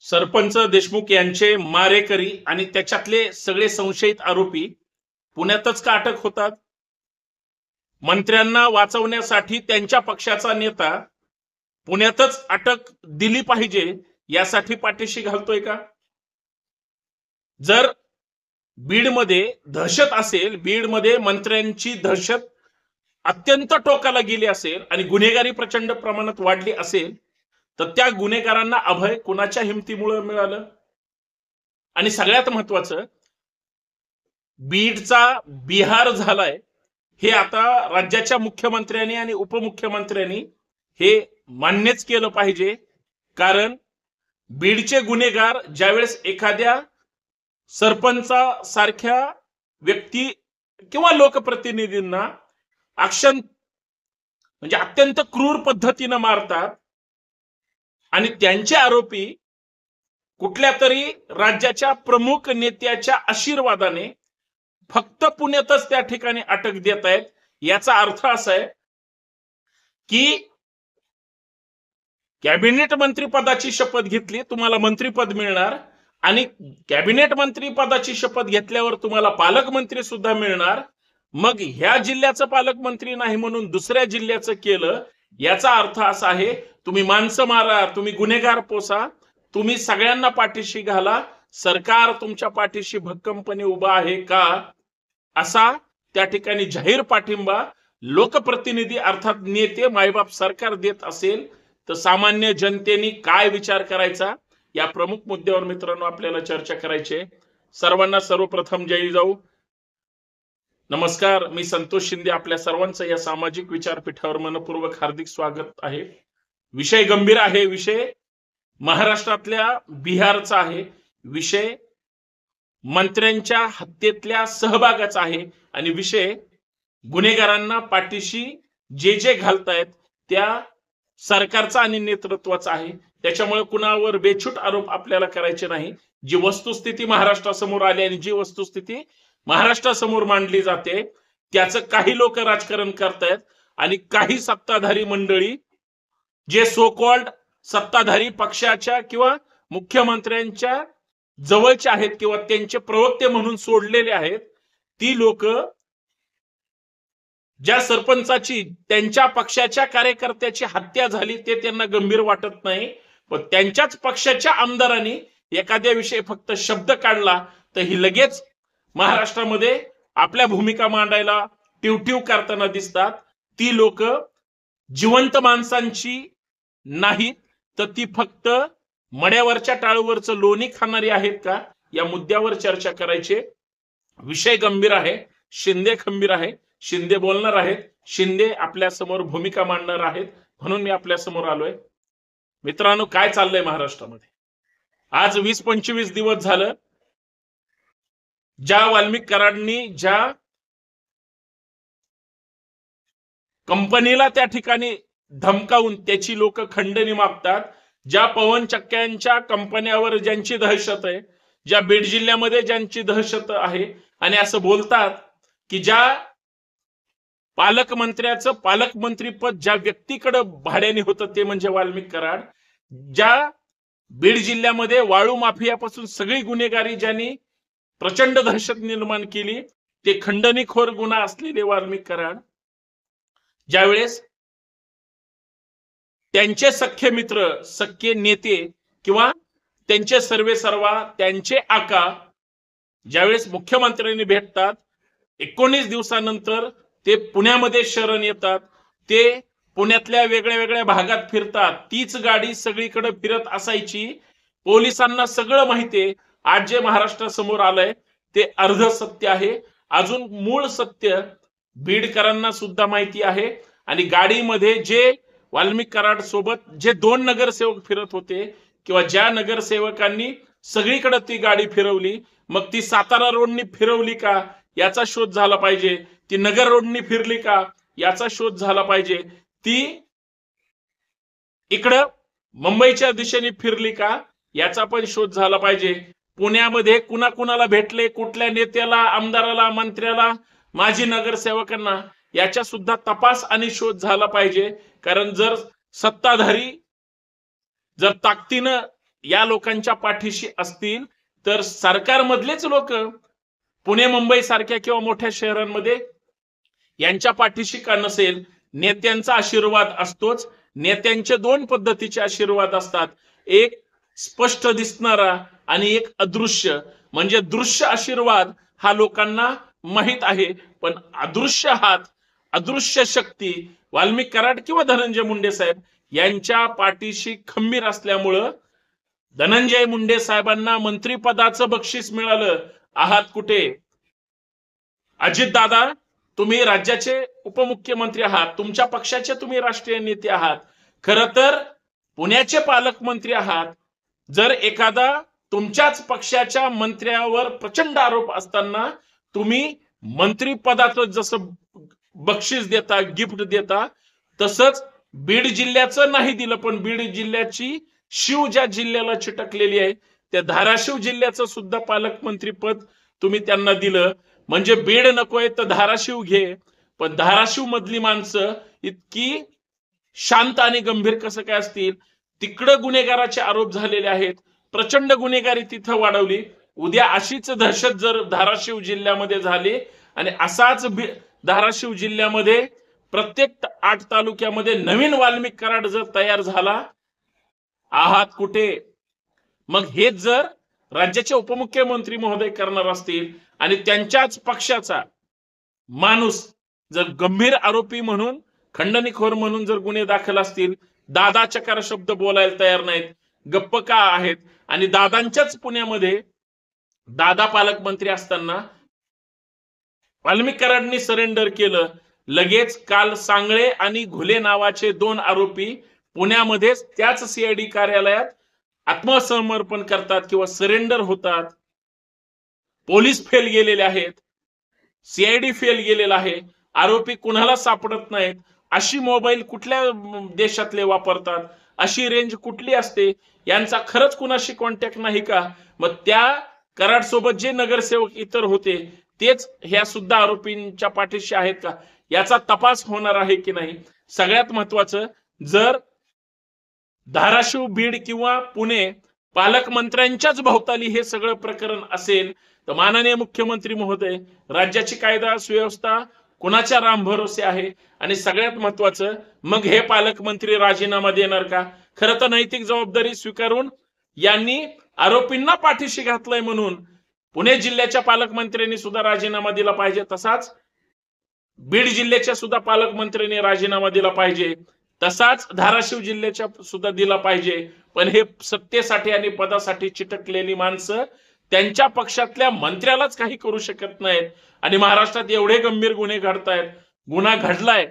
सरपंच देशमुख यांचे मारेकरी आणि त्याच्यातले सगळे संशयित आरोपी पुण्यातच का अटक होतात? मंत्र्यांना वाचवण्यासाठी त्यांच्या पक्षाचा नेता पुण्यातच अटक दिली पाहिजे यासाठी पाठीशी घालतोय का? जर बीडमध्ये दहशत असेल, बीडमध्ये मंत्र्यांची दहशत अत्यंत टोकाला गेली असेल आणि गुन्हेगारी प्रचंड प्रमाणात वाढली असेल, तर त्या गुन्हेगारांना अभय कुणाच्या हिमतीमुळे मिळालं? आणि सगळ्यात महत्वाचं, बीडचा बिहार झालाय हे आता राज्याच्या मुख्यमंत्र्यांनी आणि उपमुख्यमंत्र्यांनी हे मान्यच केलं पाहिजे. कारण बीडचे गुन्हेगार ज्यावेळेस एखाद्या सरपंचासारख्या व्यक्ती किंवा लोकप्रतिनिधींना म्हणजे अत्यंत क्रूर पद्धतीनं मारतात आणि त्यांचे आरोपी कुठल्या तरी राज्याच्या प्रमुख नेत्याच्या आशीर्वादाने फक्त पुण्यातच त्या ठिकाणी अटक देत आहेत, याचा अर्थ असा आहे की कॅबिनेट मंत्रीपदाची शपथ घेतली, तुम्हाला मंत्रीपद मिळणार आणि कॅबिनेट मंत्रीपदाची शपथ घेतल्यावर तुम्हाला पालकमंत्री सुद्धा मिळणार. मग ह्या जिल्ह्याचं पालकमंत्री नाही म्हणून दुसऱ्या जिल्ह्याचं केलं, याचा अर्थ असा आहे तुम्ही माणसं मारा, तुम्ही गुन्हेगार पोसा, तुम्ही सगळ्यांना पाठीशी घाला, सरकार तुमच्या पाठीशी भक्कमपणे उभा आहे का, असा त्या ठिकाणी जाहीर पाठिंबा लोकप्रतिनिधी अर्थात नेते मायबाप सरकार देत असेल तर सामान्य जनतेने काय विचार करायचा, या प्रमुख मुद्द्यावर मित्रांनो आपल्याला चर्चा करायची आहे. सर्वांना सर्वप्रथम जय जाऊ. नमस्कार, मी संतोष शिंदे. आपल्या सर्वांचं या सामाजिक विचारपीठावर मनपूर्वक हार्दिक स्वागत आहे. विषय गंभीर आहे, विषय महाराष्ट्रातल्या बिहारचा आहे, विषय मंत्र्यांच्या हत्येतल्या सहभागाचा आहे आणि विषय गुन्हेगारांना पाठीशी जे घालतायत त्या सरकारचा आणि नेतृत्वाचा आहे. त्याच्यामुळे कुणावर बेछूट आरोप आपल्याला करायचे नाही. जी वस्तुस्थिती महाराष्ट्रासमोर आली आणि जी वस्तुस्थिती महाराष्ट्रासमोर मांडली जाते त्याचं काही लोक राजकारण करतायत आणि काही सत्ताधारी मंडळी जे सो कॉल्ड सत्ताधारी पक्षाच्या किंवा मुख्यमंत्र्यांच्या जवळचे आहेत किंवा त्यांचे प्रवक्ते म्हणून सोडलेले आहेत, ती लोक ज्या सरपंचाची त्यांच्या पक्षाच्या कार्यकर्त्याची हत्या झाली ते त्यांना गंभीर वाटत नाही, पण त्यांच्याच पक्षाच्या आमदारांनी एखाद्या विषयी फक्त शब्द काढला तर ही लगेच महाराष्ट्रामध्ये आपल्या भूमिका मांडायला टिवटिव करताना दिसतात. ती लोक जिवंत माणसांची नाहीत तर ती फक्त मड्यावरच्या टाळूवरचं लोणी खाणारी आहेत का, या मुद्द्यावर चर्चा करायची. विषय गंभीर आहे, शिंदे खंबीर आहे, शिंदे बोलणार आहेत, शिंदे आपल्या समोर भूमिका मांडणार आहेत, म्हणून मी आपल्या समोर आलोय. मित्रांनो, काय चाललंय महाराष्ट्रामध्ये? आज 20-25 दिवस झालं ज्या वाल्मिक कराडनी ज्या कंपनीला त्या ठिकाणी धमकावून त्याची लोक खंडणी मागतात, ज्या पवन चक्क्यांच्या कंपन्यावर ज्यांची दहशत आहे, ज्या बीड जिल्ह्यामध्ये ज्यांची दहशत आहे, आणि असं बोलतात की ज्या पालकमंत्र्याचं पालकमंत्रीपद ज्या व्यक्तीकडे भाड्याने होतं ते म्हणजे वाल्मिक कराड, ज्या बीड जिल्ह्यामध्ये वाळू माफियापासून सगळी गुन्हेगारी ज्यांनी प्रचंड दहशत निर्माण केली ते खंडणीखोर गुन्हा असलेले वाल्मिक कराड, ज्यावेळेस त्यांचे सख्खे मित्र, सख्खे नेते किंवा त्यांचे सर्वेसर्वा, त्यांचे आका ज्यावेळेस मुख्यमंत्र्यांनी भेटतात, 19 दिवसानंतर ते पुण्यामध्ये शरण येतात, ते पुण्यातल्या वेगळ्या वेगळ्या भागात फिरतात, तीच गाडी सगळीकडे फिरत असायची. पोलिसांना सगळं माहितीये. आज जे महाराष्ट्रासमोर आलंय ते अर्ध सत्य आहे, अजून मूळ सत्य बीडकरांना सुद्धा माहिती आहे. आणि गाडीमध्ये जे वाल्मिक कराड सोबत जे 2 नगरसेवक फिरत होते किंवा ज्या नगरसेवकांनी सगळीकडे ती गाडी फिरवली, मग ती सातारा रोडनी फिरवली का याचा शोध झाला पाहिजे, ती नगर रोडनी फिरली का याचा शोध झाला पाहिजे, ती इकडं मुंबईच्या दिशेने फिरली का याचा पण शोध झाला पाहिजे. पुण्यामध्ये कुणाकुणाला भेटले, कुठल्या नेत्याला, आमदाराला, मंत्र्याला, माजी नगरसेवकांना, याच्या सुद्धा तपास आणि शोध झाला पाहिजे. कारण जर सत्ताधारी जर ताकदीनं या लोकांच्या पाठीशी असतील तर सरकारमधलेच लोक पुणे मुंबई सारख्या किंवा मोठ्या शहरांमध्ये यांच्या पाठीशी का नसेल? नेत्यांचा आशीर्वाद असतोच. नेत्यांचे दोन पद्धतीचे आशीर्वाद असतात, एक स्पष्ट दिसणारा आणि एक अदृश्य. म्हणजे दृश्य आशीर्वाद हा लोकांना माहित आहे, पण अदृश्य हात, अदृश्य शक्ती वाल्मिक कराड किंवा धनंजय मुंडे साहेब यांच्या पाठीशी खंबीर असल्यामुळं धनंजय मुंडे साहेबांना मंत्रिपदाचं बक्षीस मिळालं. आहात कुठे? अजित दादा, तुम्ही राज्याचे उपमुख्यमंत्री आहात, तुमच्या पक्षाचे तुम्ही राष्ट्रीय नेते आहात, खर तर पुण्याचे पालकमंत्री आहात. जर एखादा तुमच्याच पक्षाच्या मंत्र्यावर प्रचंड आरोप असताना तुम्ही मंत्रिपदाचं जसं बक्षीस देता, गिफ्ट देता, तसंच बीड जिल्ह्याचं नाही दिलं, पण बीड जिल्ह्याची शिव ज्या जिल्ह्याला चिटकलेली आहे त्या धाराशिव जिल्ह्याचं सुद्धा पालकमंत्री पद तुम्ही त्यांना दिलं. म्हणजे बीड नकोय तर धाराशिव घे. पण धाराशिव मधली माणसं इतकी शांत आणि गंभीर कसं काय असतील? तिकडं गुन्हेगाराचे आरोप झालेले आहेत, प्रचंड गुन्हेगारी तिथं वाढवली. उद्या अशीच दहशत जर धाराशिव जिल्ह्यामध्ये झाली आणि असाच धाराशिव जिल्ह्यामध्ये प्रत्येक 8 तालुक्यामध्ये नवीन वाल्मिक कराड जर तयार झाला, आहात कुठे? मग हेच जर राज्याचे उपमुख्यमंत्री महोदय करणार असतील आणि त्यांच्याच पक्षाचा माणूस जर गंभीर आरोपी म्हणून, खंडणीखोर म्हणून जर गुन्हे दाखल असतील, दादा चकार शब्द बोलायला तयार नाहीत, गप्प का आहेत? आणि दादांच्याच पुण्यामध्ये दादा पालकमंत्री असताना वाल्मिक कराडनी सरेंडर केलं. लगेच काल सांगळे आणि घुले नावाचे 2 आरोपी पुण्यामध्येच त्याच सीआयडी कार्यालयात आत्मसमर्पण करतात किंवा सरेंडर होतात. पोलीस फेल गेलेले आहेत, सीआयडी फेल गेलेला आहे, आरोपी कुणाला सापडत नाहीत. अशी मोबाईल कुठल्या देशातले वापरतात? अशी रेंज कुठली असते? यांचा खरंच कुणाशी कॉन्टॅक्ट नाही का? मग त्या कराड सोबत जे नगरसेवक इतर होते तेच ह्या सुद्धा आरोपींच्या पाठीशी आहेत का? याचा तपास होणार आहे की नाही? सगळ्यात महत्वाचं, जर धाराशिव, बीड किंवा पुणे पालकमंत्र्यांच्याच भोवताली हे सगळं प्रकरण असेल तर माननीय मुख्यमंत्री महोदय, राज्याची कायदा सुव्यवस्था कुणाच्या राम भरोसे आहे? आणि सगळ्यात महत्वाचं, मग हे पालकमंत्री राजीनामा देणार का? खरं तर नैतिक जबाबदारी स्वीकारून यांनी आरोपींना पाठीशी घातलंय म्हणून पुणे जिल्ह्याच्या पालकमंत्र्यांनी सुद्धा राजीनामा दिला पाहिजे. तसाच बीड जिल्ह्याच्या सुद्धा पालकमंत्र्यांनी राजीनामा दिला पाहिजे. तसाच धाराशिव जिल्ह्याच्या सुद्धा दिला पाहिजे. पण हे सत्तेसाठी आणि पदासाठी चिटकलेली माणसं त्यांच्या पक्षातल्या मंत्र्यालाच काही करू शकत नाहीत. आणि महाराष्ट्रात एवढे गंभीर गुन्हे घडतायत, गुन्हा घडलाय.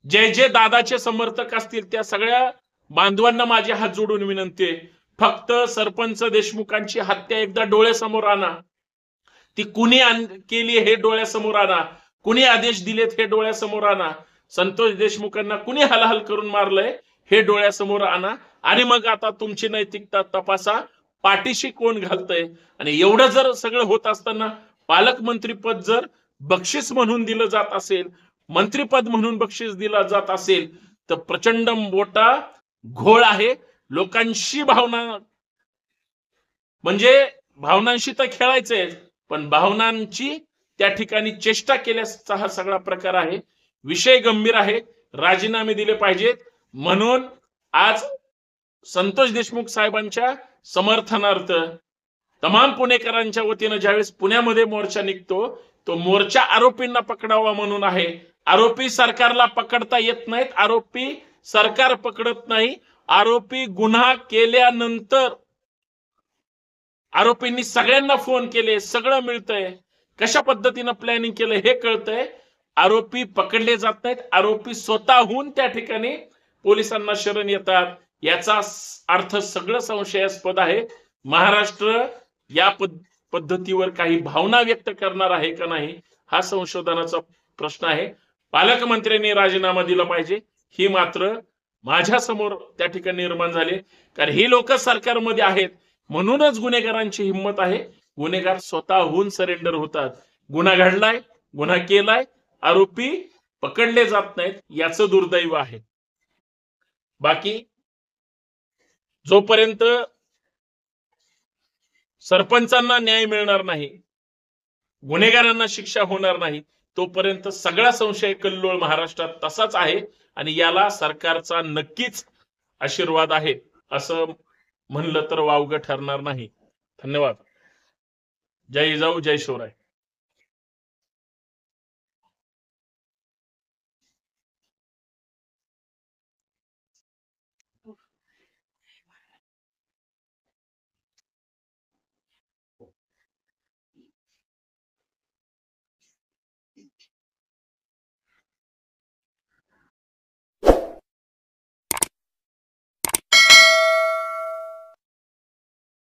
जे जे दादाचे समर्थक असतील त्या सगळ्या बांधवांना माझे हात जोडून विनंती आहे, फक्त सरपंच देशमुखांची हत्या एकदा डोळ्यासमोर आणा. ती कुणी केली हे डोळ्यासमोर आणा, कुणी आदेश दिलेत हे डोळ्यासमोर आणा, संतोष देशमुखांना कुणी हलाहल करून मारलंय हे डोळ्यासमोर आणा. आणि मग आता तुमची नैतिकता तपासा, पाठीशी कोण घालतंय. आणि एवढं जर सगळं होत असताना पालकमंत्री पद जर बक्षीस म्हणून दिलं जात असेल, मंत्रीपद म्हणून बक्षीस दिला जात असेल, तर प्रचंड मोठा घोळ आहे. लोकांशी भावना, म्हणजे भावनांशी तर खेळायचंय, पण भावनांची त्या ठिकाणी चेष्टा केल्याचा हा सगळा प्रकार आहे. विषय गंभीर आहे, राजीनामे दिले पाहिजेत. म्हणून आज संतोष देशमुख साहेबांच्या समर्थनार्थ तमाम पुणेकरांच्या वतीनं ज्यावेळेस पुण्यामध्ये मोर्चा निघतो, तो मोर्चा आरोपींना पकडावा म्हणून आहे. आरोपी सरकारला पकडता येत नाहीत, आरोपी सरकार पकडत नाही. आरोपी गुन्हा केल्यानंतर आरोपींनी सगळ्यांना फोन केले, सगळं मिळतंय, कशा पद्धतीनं प्लॅनिंग केलं हे कळतंय. आरोपी पकडले जात नाहीत, आरोपी स्वतःहून त्या ठिकाणी पोलिसांना शरण येतात. याचा अर्थ सगळं संशयास्पद आहे. महाराष्ट्र या पद्धतीवर काही भावना व्यक्त करणार आहे का नाही, हा संशोधनाचा प्रश्न आहे. पालकमंत्र्यांनी राजीनामा दिला पाहिजे, ही मात्र माझ्या समोर त्या ठिकाणी निर्माण झाले. कारण ही लोक सरकारमध्ये आहेत म्हणूनच गुन्हेगारांची हिंमत आहे. गुन्हेगार स्वतःहून सरेंडर होतात. गुन्हा घडलाय, गुन्हा केलाय, आरोपी पकडले जात नाहीत, याचं दुर्दैव आहे. बाकी जोपर्यंत सरपंचांना न्याय मिळणार नाही, गुन्हेगारांना शिक्षा होणार नाही, तोपर्यंत सगळा संशय कल्लोळ महाराष्ट्रात तसाच आहे आणि याला सरकारचा नक्कीच आशीर्वाद आहे असं म्हणलं तर वावगं ठरणार नाही. धन्यवाद. जय जिजाऊ, जय शिवराय.